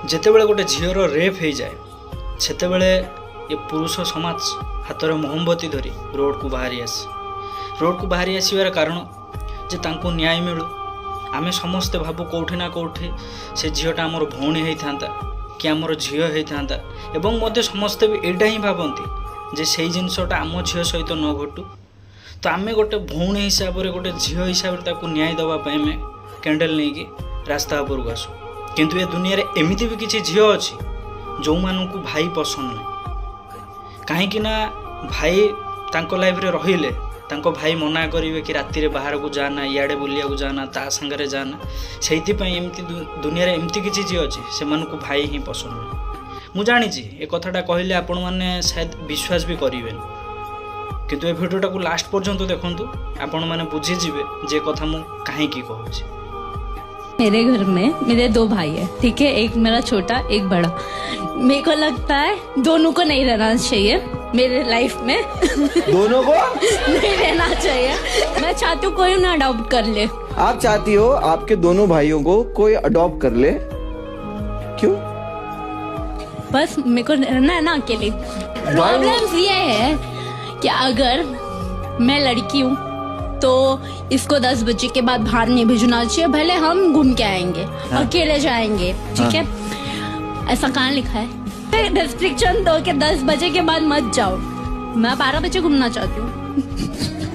ଯେତେବେଳେ ଗୋଟେ ଝିଅର ରେପ୍ ହେଇଯାଏ ସେତେବେଳେ ଏ ପୁରୁଷ ସମାଜ ହାତରେ ମହମବତୀ ଧରି ରୋଡ଼କୁ ବାହାରି ଆସିବାର କାରଣ ଯେ ତାଙ୍କୁ ନ୍ୟାୟ ମିଳୁ। ଆମେ ସମସ୍ତେ ଭାବୁ କେଉଁଠି ନା କେଉଁଠି ସେ ଝିଅଟା ଆମର ଭଉଣୀ ହେଇଥାନ୍ତା କି ଆମର ଝିଅ ହେଇଥାନ୍ତା, ଏବଂ ମଧ୍ୟ ସମସ୍ତେ ବି ଏଇଟା ହିଁ ଭାବନ୍ତି ଯେ ସେଇ ଜିନିଷଟା ଆମ ଝିଅ ସହିତ ନ ଘଟୁ। ତ ଆମେ ଗୋଟେ ଭଉଣୀ ହିସାବରେ ଗୋଟେ ଝିଅ ହିସାବରେ ତାକୁ ନ୍ୟାୟ ଦେବା ପାଇଁ ଆମେ କ୍ୟାଣ୍ଡେଲ୍ ନେଇକି ରାସ୍ତା ଉପରକୁ ଆସୁ। କିନ୍ତୁ ଏ ଦୁନିଆରେ ଏମିତି ବି କିଛି ଝିଅ ଅଛି ଯେଉଁମାନଙ୍କୁ ଭାଇ ପସନ୍ଦ ନାହିଁ, କାହିଁକି ନା ଭାଇ ତାଙ୍କ ଲାଇଫରେ ରହିଲେ ତାଙ୍କ ଭାଇ ମନା କରିବେ କି ରାତିରେ ବାହାରକୁ ଯାଆନା, ଇଆଡ଼େ ବୁଲିବାକୁ ଯାଆନା, ତା ସାଙ୍ଗରେ ଯାଆନା। ସେଇଥିପାଇଁ ଏମିତି ଦୁନିଆରେ ଏମିତି କିଛି ଝିଅ ଅଛି ସେମାନଙ୍କୁ ଭାଇ ହିଁ ପସନ୍ଦ ନାହିଁ। ମୁଁ ଜାଣିଛି ଏ କଥାଟା କହିଲେ ଆପଣମାନେ ସାୟଦ ବିଶ୍ୱାସ ବି କରିବେନି, କିନ୍ତୁ ଏ ଭିଡ଼ିଓଟାକୁ ଲାଷ୍ଟ ପର୍ଯ୍ୟନ୍ତ ଦେଖନ୍ତୁ, ଆପଣମାନେ ବୁଝିଯିବେ ଯେ କଥା ମୁଁ କାହିଁକି କହୁଛି। मेरे घर में मेरे 2 भाई है, ठीक है, एक मेरा छोटा एक बड़ा। मेरे को लगता है दोनों को नहीं रहना चाहिए मेरे लाइफ में। दोनों को नहीं रहना चाहिए। मैं चाहती हूँ कोई ना अडॉप्ट कर ले। आप चाहती हो आपके दोनों भाइयों को कोई अडॉप्ट कर ले, क्यों? बस मेरे को रहना है ना अकेले। प्रॉब्लम ये है कि अगर मैं लड़की हूँ तो इसको 10 बजे के बाद बाहर नहीं भेजना चाहिए, भले हम घूम के आएंगे, अकेले जाएंगे, ठीक है। ऐसा कहाँ लिखा है? रेस्ट्रिक्शन दो कि 10 बजे के बाद मत जाओ। मैं 12 बजे घूमना चाहती हूँ।